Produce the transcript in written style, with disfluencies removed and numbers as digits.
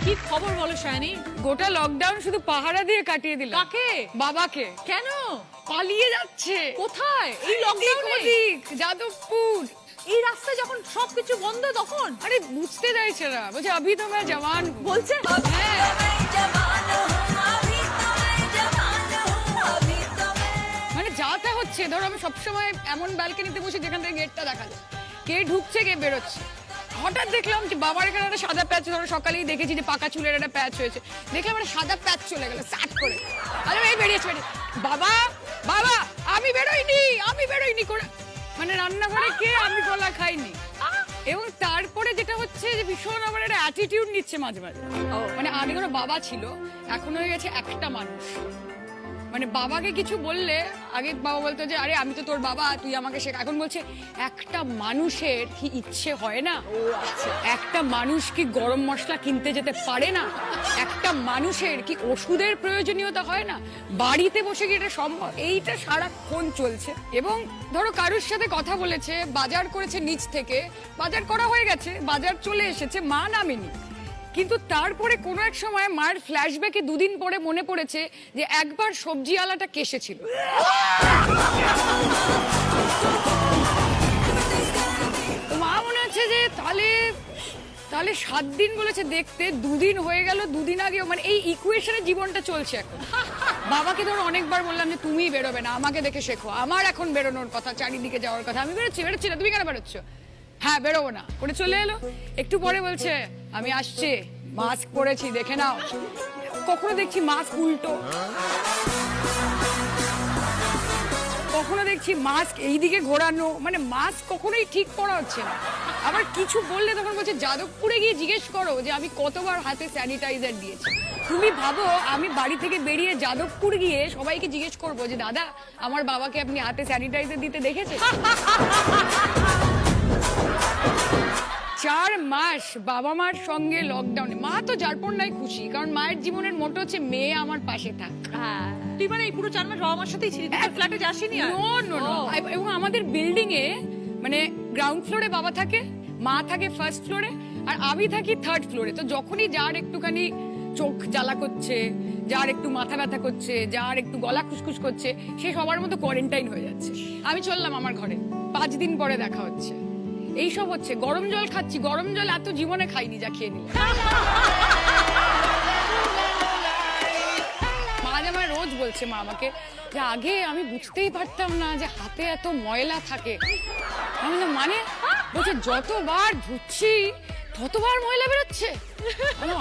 কি খবর বলো শায়নি? গোটা লকডাউন শুধু পাহারা দিয়ে কাটিয়ে দিলাম। কাকে? বাবাকে। কেন? পালিয়ে যাচ্ছে। কোথায়? এই লকডাউনে? যাদবপুর। এই রাস্তায় যখন সবকিছু বন্ধ তখন? আরে বুঝতে চাইছে না, বলছে अभी तो मैं जवान हूं। বলছে মানে যাতা হচ্ছে, ধরো আমি সবসময় এমন ব্যালকনিতে বসে যেখান থেকে গেটটা দেখা যায়, কে ঢুকছে কে বেরোচ্ছে। হঠাৎ দেখলাম যে বাবার এখানে একটা সাদা প্যাচ, ধরো সকালেই দেখেছি যে পাকা চুলের একটা প্যাচ হয়েছে, দেখলাম একটা সাদা প্যাচ চলে গেল সাট করে। আরে এই বেরিয়েছে বাবা বাবা আমি বেরোইনি করে, মানে রান্নাঘরে কে, আমি কলা খাইনি। এবং তারপরে যেটা হচ্ছে যে ভীষণ আমার একটা অ্যাটিটিউড নিচ্ছে মাঝে মাঝে। মানে আগে কোনো বাবা ছিল, এখন হয়ে গেছে একটা মানুষ। মানে বাবাকে কিছু বললে আগে বাবা বলতো যে আরে আমি তো তোর বাবা, তুই আমাকে শেখা। এখন বলছে একটা মানুষের কি ইচ্ছে হয় না, একটা মানুষ কি গরম মশলা কিনতে যেতে পারে না, একটা মানুষের কি ওষুধের প্রয়োজনীয়তা হয় না, বাড়িতে বসে কি এটা সম্ভব? এইটা সারাক্ষণ চলছে। এবং ধরো কারুর সাথে কথা বলেছে, বাজার করেছে নিচ থেকে, বাজার করা হয়ে গেছে, বাজার চলে এসেছে, মা নামেনি, কিন্তু তারপরে কোনো এক সময় মায়ের ফ্ল্যাশব্যাকে দুদিন পরে মনে পড়েছে যে একবার সবজি আলাটা কেসেছিল। মা মনে হচ্ছে যে তাহলে 7 দিন বলেছে দেখতে, 2 দিন হয়ে গেল, 2 দিন আগেও, মানে এই ইকুয়েশনে জীবনটা চলছে এখন। বাবাকে ধরো অনেকবার বললাম যে তুমি বেরোবে না, আমাকে দেখে শেখো, আমার এখন বেরোনোর কথা, চারিদিকে যাওয়ার কথা, আমি বেরোচ্ছি না, তুমি কেন বেরোচ্ছ? হ্যাঁ বেরোবো না করে চলে এলো। একটু পরে বলছে আমি আসছি, মাস্ক পরেছি দেখে নাও। কখনো দেখছি মাস্ক উল্টো, কখনো দেখছি মাস্ক এইদিকে ঘোরানো, মানে মাস্ক কখনোই ঠিক করা হচ্ছে না। আবার কিছু বললে তখন বলছে যাদবপুরে গিয়ে জিজ্ঞেস করো যে আমি কতবার হাতে স্যানিটাইজার দিয়েছি। তুমি ভাবো আমি বাড়ি থেকে বেরিয়ে যাদবপুর গিয়ে সবাইকে জিজ্ঞেস করবো যে দাদা আমার বাবাকে আপনি হাতে স্যানিটাইজার দিতে দেখেছেন? 4 মাস বাবা মার সঙ্গে লকডাউনে। মা তো যারপর নাই খুশি, কারণ মায়ের জীবনের মোটো হচ্ছে মেয়ে আমার পাশে থাক। তুই মানে এই পুরো 4 মাস বাবা মার সাথেই ছিলি, তুই ফ্ল্যাটে যাসনি আর? নো। এবং আমাদের বিল্ডিং এ মানে গ্রাউন্ড ফ্লোরে বাবা থাকে, মা থাকে ফার্স্ট ফ্লোরে, আর আমি থাকি 3rd ফ্লোরে। তো যখনই যার একটুখানি চোখ জ্বালা করছে, যার একটু মাথা ব্যথা করছে, যার একটু গলা খুসখুস করছে, সে সবার মতো কোয়ারেন্টাইন হয়ে যাচ্ছে। আমি চললাম আমার ঘরে, 5 দিন পরে দেখা হচ্ছে। এইসব হচ্ছে। গরম জল খাচ্ছি, গরম জল এত জীবনে খাইনি যা খেয়ে নিলাম। মা আমায় রোজ বলছে, মা আমাকে, যে আগে আমি বুঝতেই পারতাম না যে হাতে এত ময়লা থাকে। আমি বললাম মানে? বলছে যতবার ধুচ্ছি ততবার ময়লা বেরোচ্ছে। আজও